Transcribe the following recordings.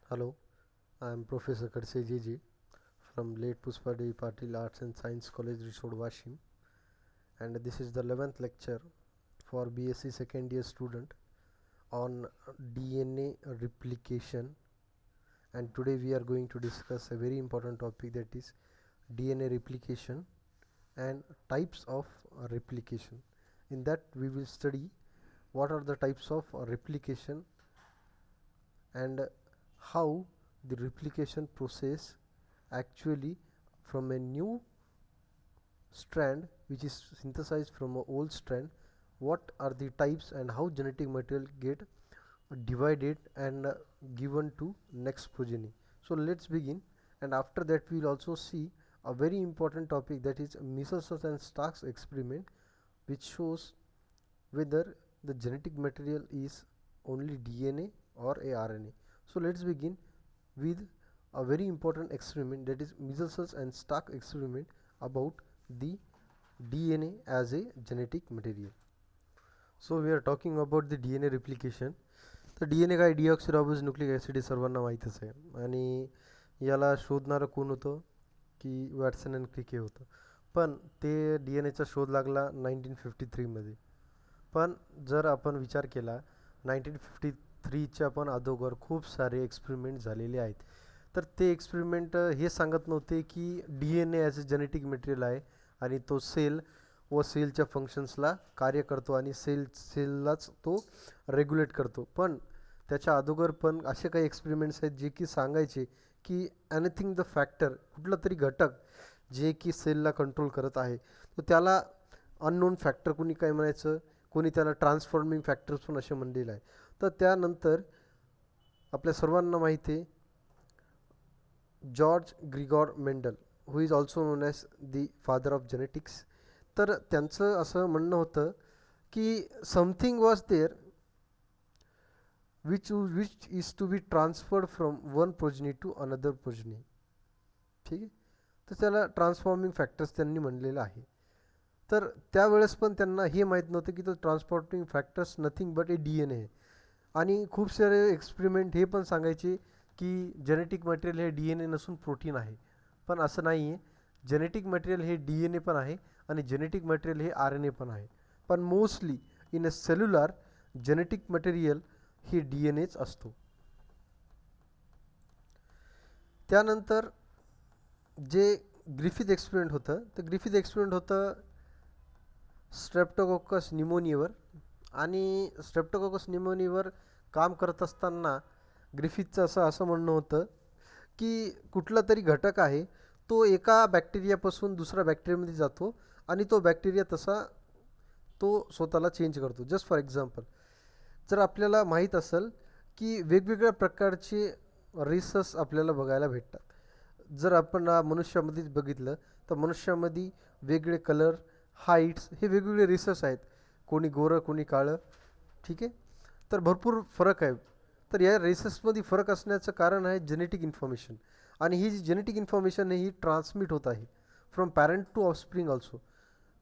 Hello, I am Professor Kadse JJ from Late Pushpa Patil Arts and Science College, Risod, Washim, and this is the 11th lecture for BSc second year student on DNA replication. And today we are going to discuss a very important topic, that is DNA replication and types of replication. In that we will study what are the types of replication and how the replication process actually from a new strand which is synthesized from an old strand, what are the types and how genetic material get divided and given to next progeny. So let's begin, and after that we will also see a very important topic, that is Michelson and Stark's experiment, which shows whether the genetic material is only DNA or a RNA. So let's begin with a very important experiment, that is Michelson and Stark experiment about the DNA as a genetic material. So we are talking about the DNA replication. तर DNA काय डिऑक्सिरायबोज nucleic acid हे सर्वांना माहीतच आहे, आणि याला शोधणारं कोण होतं की वॅटसन अँड क्रिक हे होतं. पण ते DNA चा शोध लागला 1953मध्ये. पण जर आपण विचार केला 1953च्या पण अगोदर खूप सारे एक्सपेरिमेंट झालेले आहेत. तर ते एक्सपेरिमेंट हे सांगत नव्हते की DNA as a genetic material आहे आणि तो सेल व सेलच्या फंक्शन्सला कार्य करतो आणि सेललाच तो रेग्युलेट करतो. पण त्याच्या अगोदर पण असे काही एक्सपेरिमेंट्स आहेत जे की सांगायचे की एनिथिंग द फॅक्टर, कुठला तरी घटक जे की सेलला कंट्रोल करत आहे, तर त्याला अननोन फॅक्टर कोणी काय म्हणायचं, कोणी त्याला ट्रान्सफॉर्मिंग फॅक्टर्स पण असे म्हणलेलं आहे. तर त्यानंतर आपल्या सर्वांना माहिती आहे George Gregor Mendel, who is also known as the father of genetics. तर त्यांचं असं म्हणणं होतं की something was there which is to be transferred from one progeny to another progeny. ठीक आहे, तर त्याला ट्रान्सफॉर्मिंग फॅक्टर्स त्यांनी म्हणलेलं आहे. तर त्यावेळेस पण त्यांना हे माहीत नव्हतं की तो transforming factors nothing but A DNA आहे. आणि खूप सारे एक्सपेरिमेंट हे पण सांगायचे की जेनेटिक मटेरियल हे DNA नसून प्रोटीन आहे. पण असं नाही आहे, जेनेटिक मटेरियल हे DNA पण आहे आणि जेनेटिक मटेरियल हे RNA पण आहे. पण mostly in a cellular genetic material हे DNAच असतो. त्यानंतर जे ग्रिफिथ एक्सपेरिमेंट होतं, तर ग्रिफिथ एक्सपेरिमेंट होतं स्ट्रेप्टोकोकस निमोनियावर. आणि स्ट्रेप्टोकोकस निमोनियावर काम करत असताना ग्रिफिथचं असं म्हणणं होतं की कुठला तरी घटक आहे तो एका बॅक्टेरियापासून दुसऱ्या बॅक्टेरियामध्ये जातो आणि तो बॅक्टेरिया तसा तो स्वतःला चेंज करतो. जस्ट फॉर एक्झाम्पल, जर आपल्याला माहीत असेल की वेगवेगळ्या प्रकारचे रेसेस आपल्याला बघायला भेटतात. जर आपण मनुष्यामध्येच बघितलं तर मनुष्यामध्ये वेगळे कलर, हाईट्स हे वेगवेगळे रेसेस आहेत, कोणी गोरं कोणी काळं. ठीक आहे, तर भरपूर फरक आहे. तर या रेसेसमध्ये फरक असण्याचं कारण आहे जेनेटिक इन्फॉर्मेशन, आणि ही जी जेनेटिक इन्फॉर्मेशन आहे ही ट्रान्समिट होत आहे from parent to offspring also.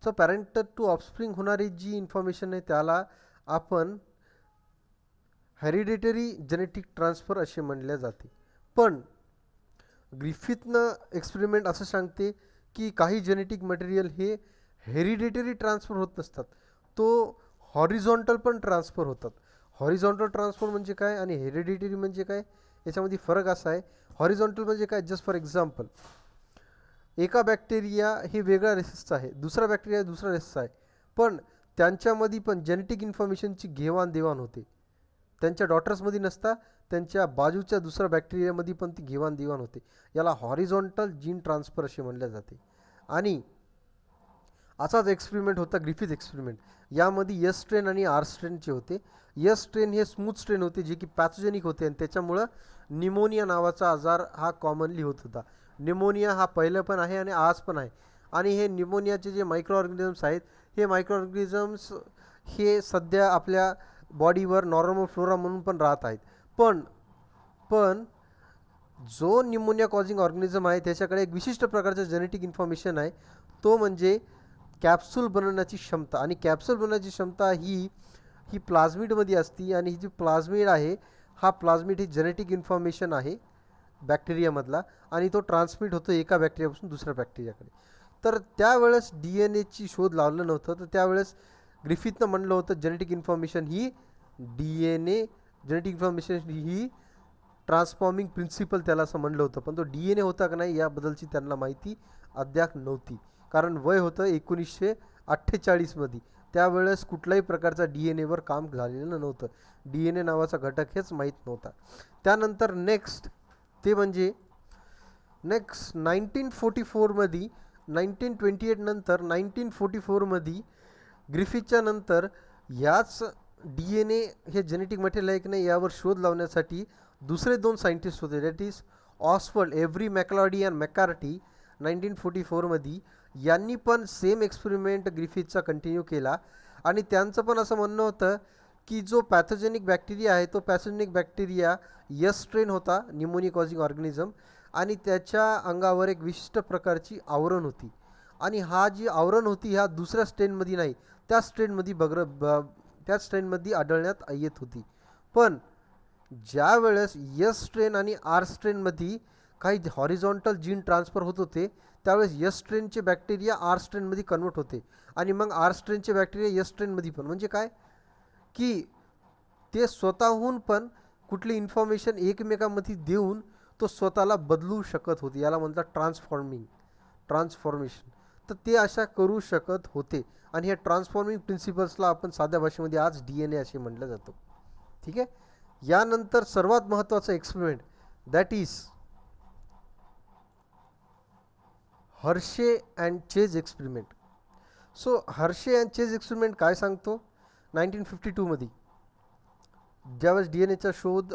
तर पॅरेंट टू ऑफस्प्रिंग होणारी जी इन्फॉर्मेशन आहे त्याला आपण हेरिडिटरी जेनेटिक ट्रान्सफर असे म्हणले जाते. पण ग्रिफिथनं एक्सपेरिमेंट असं सांगते की काही जेनेटिक मटेरियल हे हेरिडिटरी ट्रान्सफर होत नसतात, तो हॉरिझॉन्टल पण ट्रान्सफर होतात. हॉरिझॉन्टल ट्रान्सफर म्हणजे काय आणि हेरिडिटरी म्हणजे काय, याच्यामध्ये फरक असा आहे. हॉरिझॉन्टल म्हणजे काय, जस्ट फॉर एक्झाम्पल, एका बॅक्टेरिया हे वेगळ्या रेसेसचा आहे, दुसरा बॅक्टेरिया दुसऱ्या रेसेसचा आहे, पण त्यांच्यामध्ये पण जेनेटिक इन्फॉर्मेशनची घेवाणदेवाण होते. त्यांच्या डॉटर्समध्ये नसता त्यांच्या बाजूच्या दुसऱ्या बॅक्टेरियामध्ये पण ती घेवाणदेवाण होते. याला हॉरिझॉन्टल जीन ट्रान्सफर असे म्हणले जाते. आणि असाच एक्सपेरिमेंट होता ग्रिफिथ एक्सपेरिमेंट. यामध्ये एस स्ट्रेन आणि आर स्ट्रेनचे होते. एस स्ट्रेन हे स्मूथ स्ट्रेन होते जे की पॅथोजेनिक होते आणि त्याच्यामुळं निमोनिया नावाचा आजार हा कॉमनली होत होता. निमोनिया हा पहिलं पण आहे आणि आज पण आहे. आणि हे निमोनियाचे जे मायक्रो ऑर्गॅनिझम्स आहेत, हे मायक्रो ऑर्गॅनिझम्स हे सध्या आपल्या बॉडीवर नॉर्मल फ्लोरा म्हणून पण राहत आहेत. पण पण जो निमोनिया कॉजिंग ऑर्गॅनिझम आहे त्याच्याकडे एक विशिष्ट प्रकारचं जेनेटिक इन्फॉर्मेशन आहे, तो म्हणजे कॅप्सूल बनवण्याची क्षमता. आणि कॅप्सूल बनवण्याची क्षमता ही प्लाझ्मिडमध्ये असती, आणि ही जी प्लाझ्मिड आहे हा प्लाझमिड हे जेनेटिक इन्फॉर्मेशन आहे बॅक्टेरियामधला, आणि तो ट्रान्समिट होतो एका बॅक्टेरियापासून दुसऱ्या बॅक्टेरियाकडे. तर त्यावेळेस डी एन एची शोध लावलं नव्हतं, तर त्यावेळेस ग्रिफिथनं म्हणलं होतं जेनेटिक इन्फॉर्मेशन ही D N A, genetic information ही ट्रान्सफॉर्मिंग प्रिन्सिपल त्याला असं म्हणलं होतं. पण तो डी एन ए होता का नाही याबद्दलची त्यांना माहिती अद्याप नव्हती, कारण वय होतं 1948मध्ये. त्यावेळेस कुठल्याही प्रकारचा डी एन एवर काम झालेलं नव्हतं. डी एन ए नावाचा घटक हेच माहीत नव्हता. त्यानंतर नेक्स्ट ते म्हणजे नेक्स्ट 1944मध्ये, 1928 नंतर 1944मध्ये ग्रिफिथच्या नंतर याच डी एन ए हे जेनेटिक मटेरियल आहे की नाही यावर शोध लावण्यासाठी दुसरे दोन सायंटिस्ट होते, that is Oswald Avery MacLeod and McCarty 1944मध्ये. यांनी पण सेम एक्सपेरिमेंट ग्रिफिथचा कंटिन्यू केला, आणि त्यांचं पण असं म्हणणं होतं की जो पॅथोजेनिक बॅक्टेरिया आहे तो पॅथोजेनिक बॅक्टेरिया यस स्ट्रेन होता, न्यूमोनिया कॉझिंग ऑर्गॅनिझम, आणि त्याच्या अंगावर एक विशिष्ट प्रकारची आवरण होती, आणि हा जी आवरण होती ह्या दुसऱ्या स्ट्रेनमध्ये नाही, त्या स्ट्रेनमध्ये त्याच स्ट्रेनमध्ये आढळण्यात येत होती. पण ज्या वेळेस यस स्ट्रेन आणि आर स्ट्रेनमध्ये काही हॉरिझॉन्टल जीन ट्रान्सफर होत होते, त्यावेळेस यस स्ट्रेनचे बॅक्टेरिया आर स्ट्रेनमध्ये कन्वर्ट होते, आणि मग आर स्ट्रेनचे बॅक्टेरिया यस स्ट्रेनमध्ये पण. म्हणजे काय की ते स्वतःहून पण कुठली इन्फॉर्मेशन एकमेकांमध्ये देऊन तो स्वतःला बदलू शकत होते, याला म्हणतात ट्रान्सफॉर्मेशन. तर ते अशा करू शकत होते, आणि ह्या ट्रान्सफॉर्मिंग प्रिन्सिपल्सला आपण साध्या भाषेमध्ये आज डी एन ए असे म्हटलं जातं. ठीक आहे. यानंतर सर्वात महत्त्वाचं experiment that is Hershey and Chase experiment. So Hershey and Chase experiment काय सांगतो, 1952मध्ये ज्यावेळेस डी एन एचा शोध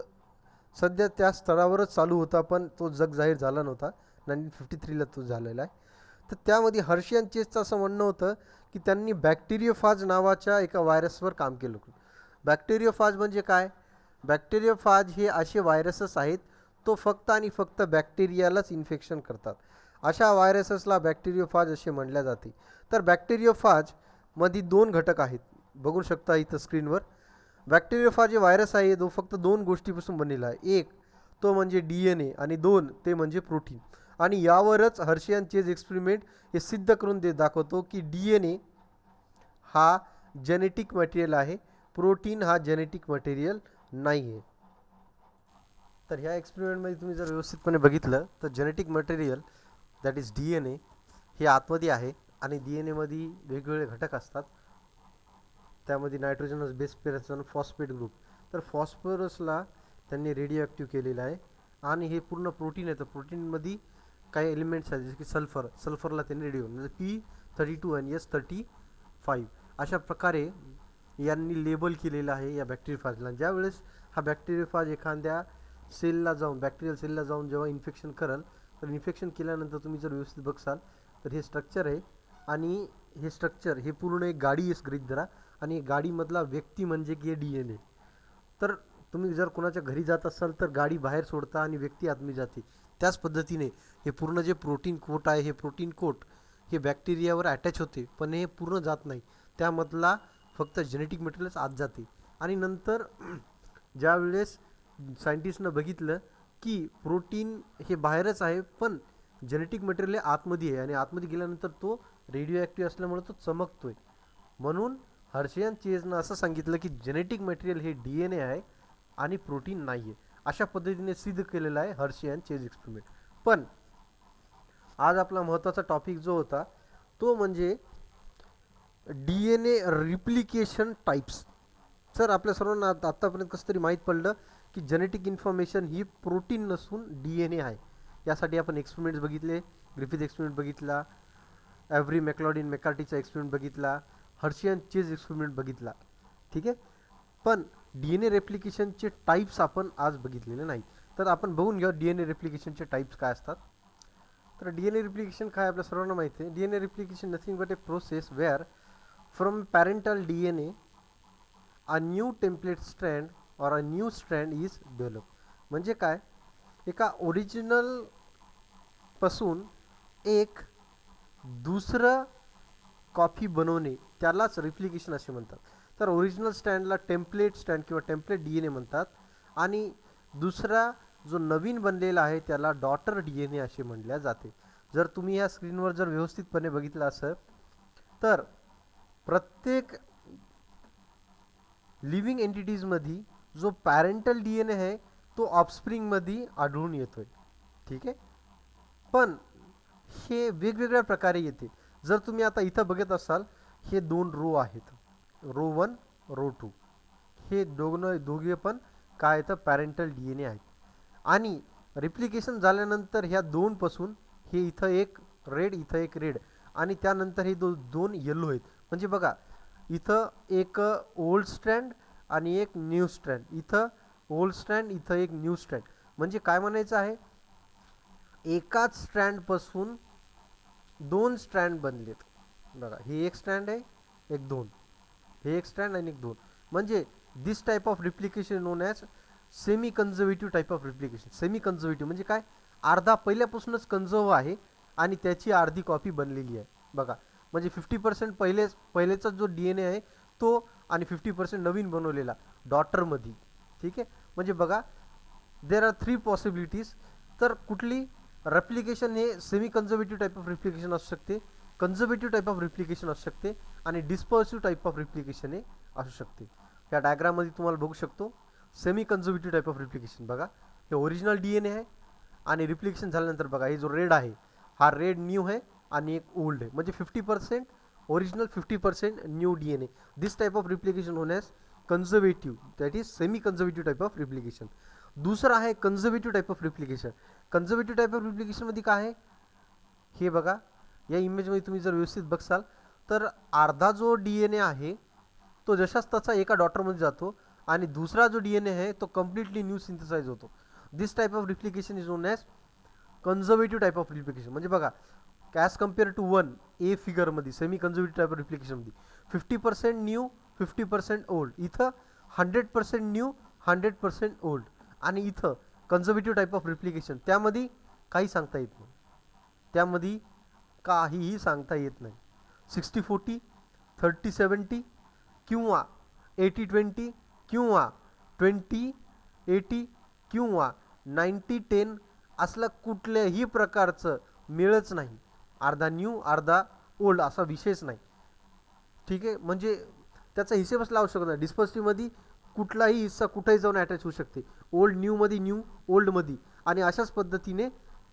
सध्या त्या स्तरावरच चालू होता, पण तो जग जाहीर झाला नव्हता. 1953ला तो झालेला आहे. तर त्यामध्ये हर्शे अँड चेजचं असं म्हणणं होतं की त्यांनी बॅक्टेरियोफाज नावाच्या एका व्हायरसवर काम केलं होतं. बॅक्टेरियोफाज म्हणजे काय, बॅक्टेरियोफाज हे असे व्हायरसेस आहेत तो फक्त आणि फक्त बॅक्टेरियालाच इन्फेक्शन करतात. अशा व्हायरसेसला बॅक्टेरियोफाज असे म्हणले जाते. तर बॅक्टेरियोफाजमध्ये दोन घटक आहेत, बघू शकता इथं स्क्रीनवर. बॅक्टेरियोफाज हे व्हायरस आहे तो फक्त दोन गोष्टीपासून बनलेला आहे, एक तो म्हणजे डी एन ए, आणि दोन ते म्हणजे प्रोटीन. आणि यावरच हर्शे अँड चेज एक्सपेरिमेंट हे सिद्ध करून दाखवतो की डी एन ए हा जेनेटिक मटेरियल आहे, प्रोटीन हा जेनेटिक मटेरियल नाही आहे. तर ह्या एक्सपेरिमेंटमध्ये तुम्ही जर व्यवस्थितपणे बघितलं तर genetic material that is D N A हे आतमध्ये आहे, आणि डी एन एमध्ये वेगवेगळे घटक असतात. त्यामध्ये नायट्रोजनस बेस पेअर्स आणि फॉस्फेट ग्रुप. तर फॉस्फरसला त्यांनी रेडिओ ॲक्टिव्ह केलेलं आहे, आणि हे पूर्ण प्रोटीन आहे. तर प्रोटीनमध्ये काही एलिमेंट्स आहेत जसे की सल्फरला त्यांनी रेडिओ म्हणजे P32 आणि S35 अशा प्रकारे यांनी लेबल केलेलं आहे या बॅक्टेरियोफाजला. ज्यावेळेस हा बॅक्टेरियोफाज एखाद्या सेलला जाऊन बॅक्टेरियल सेलला जाऊन जेव्हा इन्फेक्शन करल, तर इन्फेक्शन केल्यानंतर तुम्ही जर व्यवस्थित बघसाल तर हे स्ट्रक्चर आहे, आणि हे स्ट्रक्चर हे पूर्ण एक गाडी आहे गृहीत धरा, आणि गाडीमधला व्यक्ती म्हणजे की डी एन ए. तर तुम्ही जर कोणाच्या घरी जात असाल तर गाडी बाहेर सोडता आणि व्यक्ती आतमध्ये जाते. त्याच पद्धतीने हे पूर्ण जे प्रोटीन कोट आहे, हे प्रोटीन कोट हे बॅक्टेरियावर अटॅच होते, पण हे पूर्ण जात नाही, त्यामधला फक्त जेनेटिक मटेरियलच आत जाते. आणि नंतर ज्यावेळेस सायंटिस्टनं बघितलं की प्रोटीन हे बाहेरच आहे पण जेनेटिक मटेरियल हे आतमध्ये आहे, आणि आतमध्ये गेल्यानंतर तो रेडिओ ॲक्टिव्ह असल्यामुळे तो चमकतोय. म्हणून हर्शे अँड चेजनं असं सांगितलं की जेनेटिक मटेरियल हे डी एन ए आहे आणि प्रोटीन नाही आहे. अशा पद्धतीने सिद्ध केलेलं आहे हर्शे अँड चेज एक्सपेरिमेंट. पण आज आपला महत्त्वाचा टॉपिक जो होता तो म्हणजे D N A replication types. Sir आपल्या सर्वांना आत्तापर्यंत कसं तरी माहीत पडलं की जेनेटिक इन्फॉर्मेशन ही प्रोटीन नसून डी एन ए आहे. यासाठी आपण एक्सपेरिमेंट्स बघितले, ग्रिफिथ एक्सपेरिमेंट बघितला, एव्हरी मॅक्लॉडी अँड मॅककार्टीचा एक्सपेरिमेंट बघितला, हर्शे अँड चेज एक्सपेरिमेंट बघितला. ठीक आहे. पण डी एन ए रेप्लिकेशनचे टाईप्स आपण आज बघितलेले नाही. तर आपण बघून घेऊ डी एन ए रेप्लिकेशनचे टाईप्स काय असतात. तर डी एन ए रिप्लिकेशन काय आपल्या सर्वांना माहिती आहे. D N A replication nothing but a process where from parental D N A a new template strand और a new strand is develop. म्हणजे काय, एका ओरिजिनल पासून एक दुसरं कॉपी बनवणे त्यालाच रिप्लिकेशन असे म्हणतात. तर ओरिजिनल स्टँडला टेम्पलेट स्टँड किंवा टेम्पलेट डी एन ए म्हणतात, आणि दुसरा जो नवीन बनलेला आहे त्याला डॉटर DNA असे म्हटले जाते. जर तुम्ही या स्क्रीनवर जर व्यवस्थितपणे बघितलं असेल तर प्रत्येक लिव्हिंग एंटिटीजमध्ये जो पॅरेंटल DNA आहे तो ऑफस्प्रिंगमध्ये आढळून येतोय. ठीक आहे, पण हे वेगवेगळ्या प्रकारे येते. जर तुम्ही आता इथं बघत असाल हे 2 रो आहेत, रो 1 रो 2, हे दोघे पण काय येतं पॅरेंटल DNA आहेत. आणि रिप्लिकेशन झाल्यानंतर ह्या 2 पासून हे इथं एक रेड, इथं एक रेड, आणि त्यानंतर हे 2 येलो आहेत. म्हणजे बघा इथं एक ओल्ड स्ट्रँड आणि एक न्यू स्ट्रँड, इथं ओल्ड स्ट्रँड, इथं एक न्यू स्ट्रँड. म्हणजे काय म्हणायचं आहे, एकाच स्ट्रँडपासून 2 स्ट्रँड बनलेत. बघा हे एक स्ट्रँड आहे, एक 2, हे एक स्ट्रँड आणि एक 2. म्हणजे this type of replication known as semi conservative type of replication. Semi conservative म्हणजे काय, अर्धा पहिल्यापासूनच कन्झर्व आहे आणि त्याची अर्धी कॉपी बनलेली आहे. बघा म्हणजे 50% पहिलेचा जो DNA आहे तो, आणि 50% नवीन बनवलेला डॉटरमध्ये. ठीक आहे, म्हणजे बघा देर आर 3 पॉसिबिलिटीज. तर कुठली रेप्लिकेशन हे semi conservative type of replication असू शकते, कन्झर्वेटिव्ह टाईप ऑफ रिप्लिकेशन असू शकते, आणि डिस्पर्सिव्ह टाईप ऑफ रिप्लिकेशन हे असू शकते. या डायग्राममध्ये तुम्हाला बघू शकतो semi conservative type of replication. बघा हे ओरिजिनल DNA आहे आणि रिप्लिकेशन झाल्यानंतर बघा हे जो रेड आहे हा रेड न्यू आहे आणि एक ओल्ड आहे. म्हणजे 50% original, 50% new DNA. This type of replication known as conservative, that is semi conservative type of replication. दुसरं आहे conservative type of replication. Conservative type of रिप्लिकेशनमध्ये काय आहे, हे बघा या इमेजमध्ये तुम्ही जर व्यवस्थित बघसाल तर अर्धा जो DNA आहे तो जशाच तसा एका डॉटरमध्ये जातो आणि दुसरा जो DNA आहे तो कम्प्लिटली न्यू सिंथेसाइज होतो. This type of replication is known as conservative type of replication. म्हणजे बघा ॲज कम्पेअर टू 1A फिगरमध्ये सेमी कन्झर्वेटिव्ह टाईप ऑफ रिप्लिकेशनमध्ये 50% न्यू, 50% ओल्ड, इथं 100% न्यू, 100% ओल्ड. आणि इथं कन्झर्वेटिव्ह टाईप ऑफ रिप्लिकेशन त्यामध्ये काही सांगता येत नाही, त्यामध्ये काहीही सांगता येत नाही. 60-40, 30-70 किंवा 80-20 किंवा 20-80 किंवा 90-10 असलं कुठल्याही प्रकारचं मिळच नाही. अर्धा न्यू अर्धा ओल्ड असा विषयच नाही. ठीक आहे, म्हणजे त्याचा हिशेबच लावू शकत नाही. डिस्पर्सिव्हमध्ये कुठलाही हिस्सा कुठेही जाऊन अटॅच होऊ शकते, ओल्ड न्यूमध्ये, न्यू ओल्डमध्ये, आणि अशाच पद्धतीने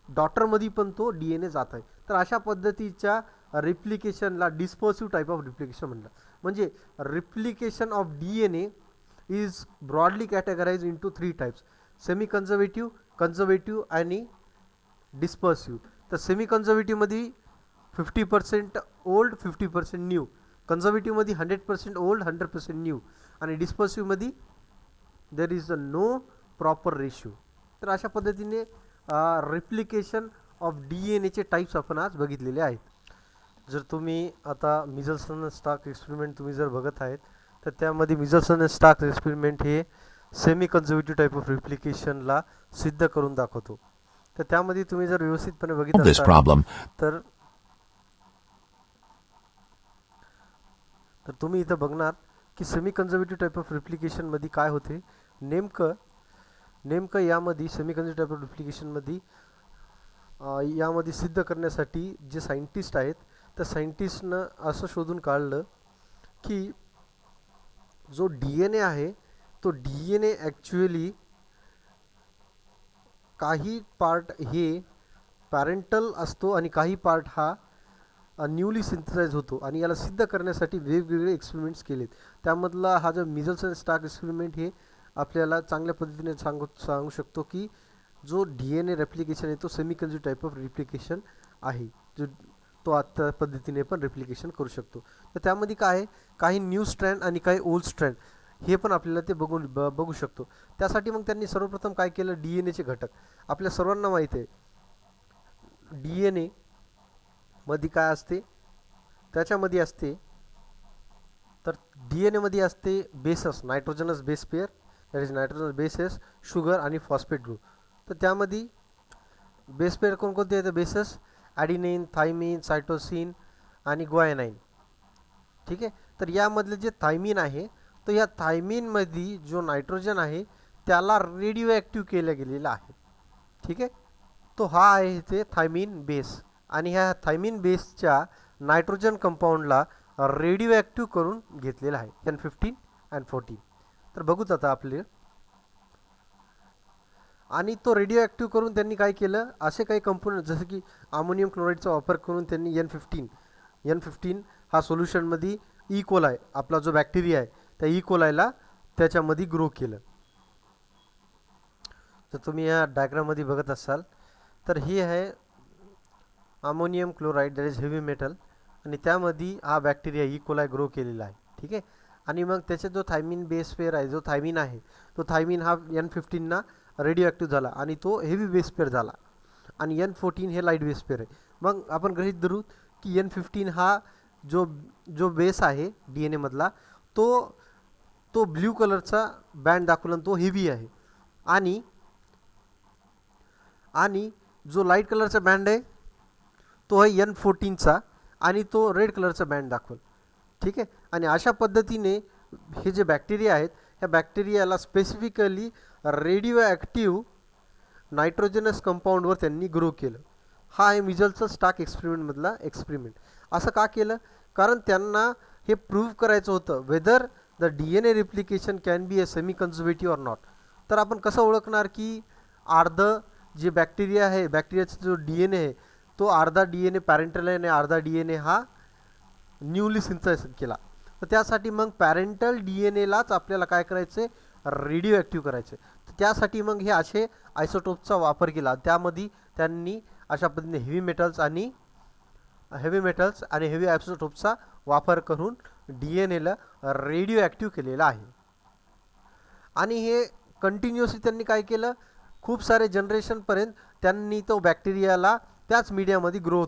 डॉटरमध्ये पण तो DNA जात आहे. तर अशा पद्धतीच्या रिप्लिकेशनला डिस्पर्सिव्ह टाईप ऑफ रिप्लिकेशन म्हणलं. म्हणजे replication of DNA is broadly categorize into 3 types, semi conservative, conservative आणि डिस्पर्सिव्ह. तर सेमी कन्झर्वेटिव्हमध्ये 50% ओल्ड, 50% न्यू, कन्झर्वेटिव्हमध्ये 100% ओल्ड, 100% न्यू, आणि डिस्पर्सिव्हमध्ये there is a no proper ratio. तर अशा पद्धतीने रिप्लिकेशन ऑफ DNAचे टाईप्स आपण आज बघितलेले आहेत. जर तुम्ही आता मिजल्सन अँड स्टार्क एक्सपेरिमेंट तुम्ही जर बघत आहेत तर त्यामध्ये मिजल्सन अँड स्टार्क एक्सपेरिमेंट हे सेमी कन्झर्वेटिव्ह टाईप ऑफ रिप्लिकेशनला सिद्ध करून दाखवतो. तर त्यामध्ये तुम्ही जर व्यवस्थितपणे बघितलं तर तुम्ही इथं बघणार की सेमी कन्झर्वेटिव्ह टाईप ऑफ रिप्लिकेशनमध्ये काय होते, नेमकं यामध्ये सेमी कन्झर्वेटिव्ह टाईप ऑफ रिप्लिकेशनमध्ये यामध्ये सिद्ध करण्यासाठी जे सायंटिस्ट आहेत त्या सायंटिस्टनं असं शोधून काढलं की जो DNA आहे तो DNA ॲक्च्युअली काही पार्ट हे पॅरेंटल असतो आणि काही पार्ट हा न्यूली सिंथेसाइज होतो. आणि याला सिद्ध करण्यासाठी वेगवेगळे एक्सपेरिमेंट्स केलेत. त्यामधला हा जो मिजल्स अँड स्टार्क एक्सपेरिमेंट हे आपल्याला चांगल्या पद्धतीने सांगू शकतो की जो DNA रेप्लिकेशन आहे तो semi conservative type of replication आहे, जो तो आता पद्धतीने पण रिप्लिकेशन करू शकतो. तर त्यामध्ये काय आहे, काही न्यू स्ट्रँड आणि काही ओल्ड स्ट्रँड हे पण आपल्याला ते बघू शकतो. त्यासाठी मग त्यांनी सर्वप्रथम काय केलं, DNAचे घटक आपल्या सर्वांना माहीत आहे. DNA मध्ये काय असते, त्याच्यामध्ये असते तर DNA मध्ये असते bases, nitrogenous base pair, that is nitrogenous bases, sugar आणि फॉस्फेट ग्रुप. तर त्यामध्ये बेस पेअर कोणकोणते आहेत, बेसस ॲडिनिन, थायमिन, सायटोसिन आणि ग्वायनाइन. ठीक आहे, तर यामधले जे थायमिन आहे तर या थायमिनमध्ये जो नायट्रोजन आहे त्याला रेडिओ ॲक्टिव्ह केलं गेलेलं आहे. ठीक आहे, तो हा आहे इथे थायमिन बेस, आणि ह्या थायमिन बेसच्या नायट्रोजन कंपाऊंडला रेडिओ ॲक्टिव्ह करून घेतलेला आहे N15 and 14. तर बघूच आता आपले, आणि तो रेडिओ ॲक्टिव्ह करून त्यांनी काय केलं, असे काही कंपोनंट जसं की अमोनियम क्लोराईडचा वापर करून त्यांनी N15 हा सोल्युशनमध्ये कोलाई आपला जो बॅक्टेरिया आहे त्या कोलायला त्याच्यामध्ये ग्रो केलं. तर तुम्ही या डायग्राममध्ये बघत असाल तर हे आहे ammonium chloride, that is heavy metal, आणि त्यामध्ये हा बॅक्टेरिया कोलाई ग्रो केलेला आहे. ठीक आहे, आणि मग त्याचा जो थायमिन बेस पेअर आहे, जो थायमिन आहे तो थायमिन हा N15 रेडिओ ॲक्टिव्ह झाला आणि तो हेवी बेस पेअर झाला, आणि N14 हे लाईट बेस पेअर आहे. मग आपण गृहीत धरू की N15 हा जो बेस आहे DNA मधला तो ब्ल्यू कलरचा बँड दाखवला, तो हेवी आहे, आणि जो लाईट कलरचा बँड आहे तो आहे N14चा, आणि तो रेड कलरचा बँड दाखवल. ठीक आहे, आणि अशा पद्धतीने हे जे बॅक्टेरिया आहेत ह्या बॅक्टेरियाला स्पेसिफिकली रेडिओ ॲक्टिव्ह नायट्रोजनस कंपाऊंडवर त्यांनी ग्रो केलं. हा आहे मिजलचा स्टार्क एक्सपेरिमेंटमधला एक्सपेरिमेंट. असं का केलं, कारण त्यांना हे प्रूव्ह करायचं होतं whether the DNA replication can be a semi conservative or not. तर आपण कसं ओळखणार की अर्धं जे बॅक्टेरिया आहे, बॅक्टेरियाचा जो DNA आहे तो अर्धा DNA पॅरेंटल आहे आणि अर्धा DNA हा न्यूली सिंथेसाइज केला. तर त्यासाठी मग पॅरेंटल DNAलाच आपल्याला काय करायचं आहे, रेडिओ ॲक्टिव्ह करायचं आहे. तर त्यासाठी मग हे असे आयसोटोपचा वापर केला. त्यामध्ये त्यांनी अशा पद्धतीने हेवी मेटल्स आणि हेवी आयसोटोपचा वापर करून DNAला रेडिओ ॲक्टिव्ह केलेला आहे. आणि हे कंटिन्युअसली त्यांनी काय केलं, खूप सारे जनरेशनपर्यंत त्यांनी तो बॅक्टेरियाला त्याच मीडियामध्ये ग्रो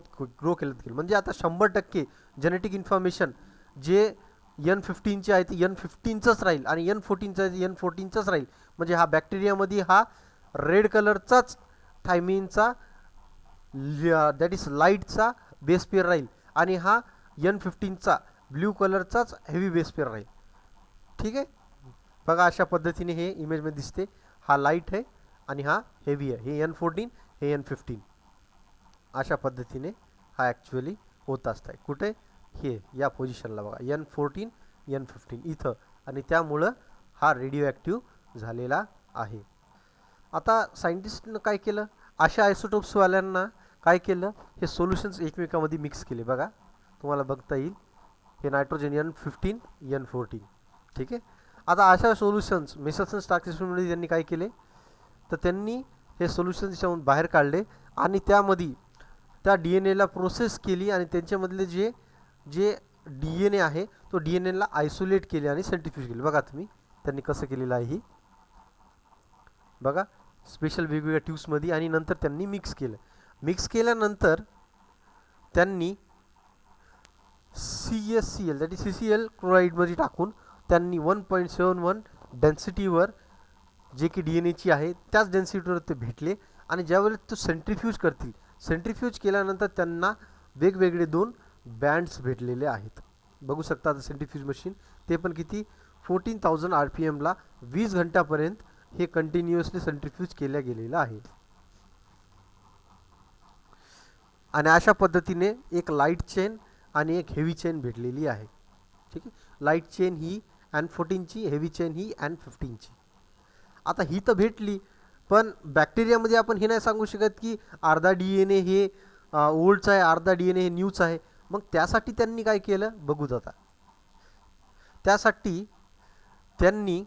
केलं गेलं. म्हणजे आता 100% जेनेटिक इन्फॉर्मेशन जे N15चे आहे ते N15चंच राहील, आणि N14चं आहे ते N14चंच राहील. म्हणजे हा बॅक्टेरियामध्ये हा रेड कलरचाच थायमिनचा दॅट इज लाईटचा बेस पेअर राहील, आणि हा N15चा ब्ल्यू कलरचाच हेवी बेस पेअर राहील. ठीक आहे, बघा अशा पद्धतीने हे इमेजमध्ये दिसते. हा लाईट आहे आणि हा हेवी आहे, हे N14, हे N15. अशा पद्धतीने हा ॲक्च्युअली होत असतं. कुठे, हे या पोझिशनला बघा, N14 N15 इथं, आणि त्यामुळं हा रेडिओ ॲक्टिव्ह झालेला आहे. आता सायंटिस्टनं काय केलं, अशा आयसोटोप्सवाल्यांना काय केलं, हे सोल्युशन्स एकमेकांमध्ये मिक्स केले. बघा तुम्हाला बघता येईल, हे नायट्रोजन N15 N14. ठीक आहे, आता अशा सोल्युशन्स मिसल्सन स्टार्क एक्सपेरिमेंटमध्ये त्यांनी काय केले, तर त्यांनी हे सोल्युशन्स त्याच्यामधून बाहेर काढले आणि त्यामध्ये त्या DNAला प्रोसेस केली, आणि त्यांच्यामधले जे DNA आहे तो DNAला आयसोलेट केले आणि सेंट्रिफ्यूज केले. बघा तुम्ही त्यांनी कसं केलेलं आहे ही, बघा स्पेशल वेगवेगळ्या ट्यूब्समध्ये, आणि नंतर त्यांनी मिक्स केलं. मिक्स केल्यानंतर त्यांनी CaCl दॅट इज CCl क्लोराईडमध्ये टाकून त्यांनी 1.71 डेन्सिटीवर जे की DNAची आहे त्याच डेन्सिटीवर ते भेटले, आणि ज्यावेळेस तो सेंट्रिफ्यूज करतील, सेंट्रिफ्यूज केल्यानंतर त्यांना वेगवेगळे 2 बँड्स भेटलेले आहेत. बघू शकता आता सेंट्रिफ्यूज मशीन, ते पण किती 14,000 RPMला 20 घंट्यापर्यंत हे कंटिन्युअसली सेंट्रिफ्यूज केल्या गेलेलं आहे. आणि अशा पद्धतीने एक लाईट चेन आणि एक हेवी चेन भेटलेली आहे. ठीक आहे, लाईट चेन ही N14ची, हेवी चेन ही N15ची. आता ही तर भेटली, पण बॅक्टेरियामध्ये आपण हे नाही सांगू शकत की अर्धा DNA हे ओल्डचा आहे, अर्धा DNA हे न्यूचा आहे. मग त्यासाठी त्यांनी काय केलं बघूच आता. त्यासाठी त्यांनी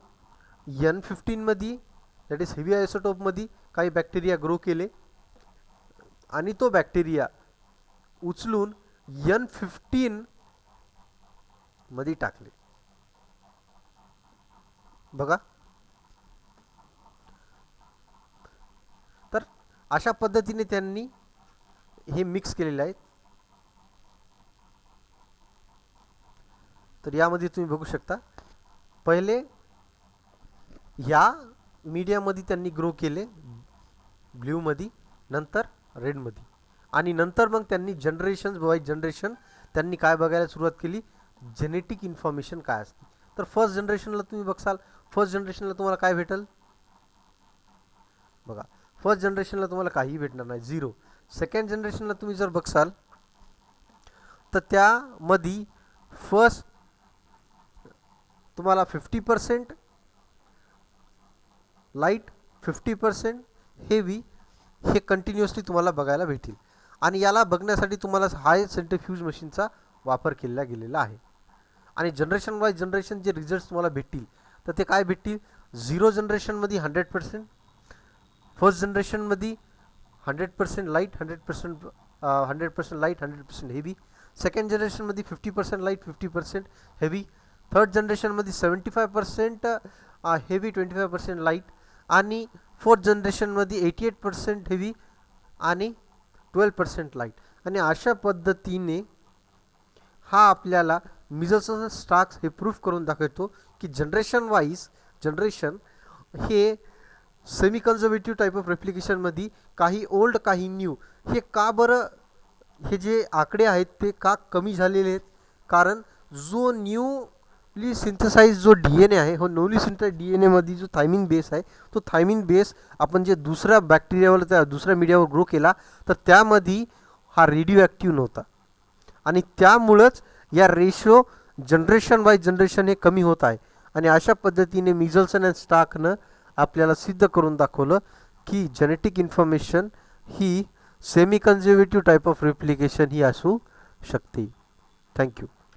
N15मध्ये दॅट इज हेवी आयसोटोपमध्ये काही बॅक्टेरिया ग्रो केले, आणि तो बॅक्टेरिया उचलून N15 मध्ये टाकले. बघा, तर अशा पद्धतीने त्यांनी हे मिक्स केलेले आहेत. तर यामध्ये तुम्ही बघू शकता, पहिले ह्या मीडियामध्ये त्यांनी ग्रो केले ब्ल्यूमध्ये, नंतर रेडमध्ये, आणि नंतर मग त्यांनी जनरेशन बाय जनरेशन त्यांनी काय बघायला सुरुवात केली, जेनेटिक इन्फॉर्मेशन काय असते. तर फर्स्ट जनरेशनला तुम्ही बघसाल, फर्स्ट जनरेशनला तुम्हाला काय भेटेल, बघा फर्स्ट जनरेशनला तुम्हाला काहीही भेटणार नाही, 0. सेकंड जनरेशनला तुम्ही जर बघसाल तर त्यामध्ये फर्स्ट तुम्हाला 50% लाईट 50% हेवी हे कंटिन्युअसली तुम्हाला बघायला भेटेल. आणि याला बघण्यासाठी तुम्हाला हाय सेंट्रीफ्यूज मशीनचा वापर केला गेलेला आहे. आणि जनरेशन वाईज जनरेशन जे रिझल्ट्स तुम्हाला भेटतील तर ते काय भेटतील, 0 जनरेशनमध्ये 100%, फर्स्ट जनरेशनमध्ये 100% लाईट 100% लाईट 100% हेवी, सेकंड जनरेशनमध्ये 50% लाईट 50% हेवी, थर्ड जनरेशनमध्ये 75% हेवी 25% लाईट, आणि फोर्थ जनरेशनमध्ये 88% हेवी आणि 12% लाईट. आणि अशा पद्धतीने हा आपल्याला मिजल्स आणि स्टार्क्स हे प्रूफ करून दाखवतो की जनरेशन वाईज जनरेशन हे सेमी कन्झर्वेटिव्ह टाईप ऑफ रेप्लिकेशनमध्ये काही ओल्ड काही न्यू हे का बरं, हे जे आकडे आहेत ते का कमी झालेले आहेत, कारण जो न्यूली सिंथेसाइज जो DNA आहे, हो न्यूली सिंथेसाइज DNAमध्ये जो थायमिन बेस आहे तो थायमिन बेस आपण जे दुसऱ्या बॅक्टेरियावर त्या दुसऱ्या मीडियावर ग्रो केला तर त्यामध्ये हा रेडिओ ॲक्टिव्ह नव्हता. आणि त्यामुळंच या रेशो जनरेशन वाईज जनरेशन हे कमी होत आहे. आणि अशा पद्धतीने मिजल्सन अँड स्टार्कनं आपल्याला सिद्ध करून दाखवलं की जेनेटिक इन्फॉर्मेशन ही semi conservative type of replication ही असू शकते. थँक्यू.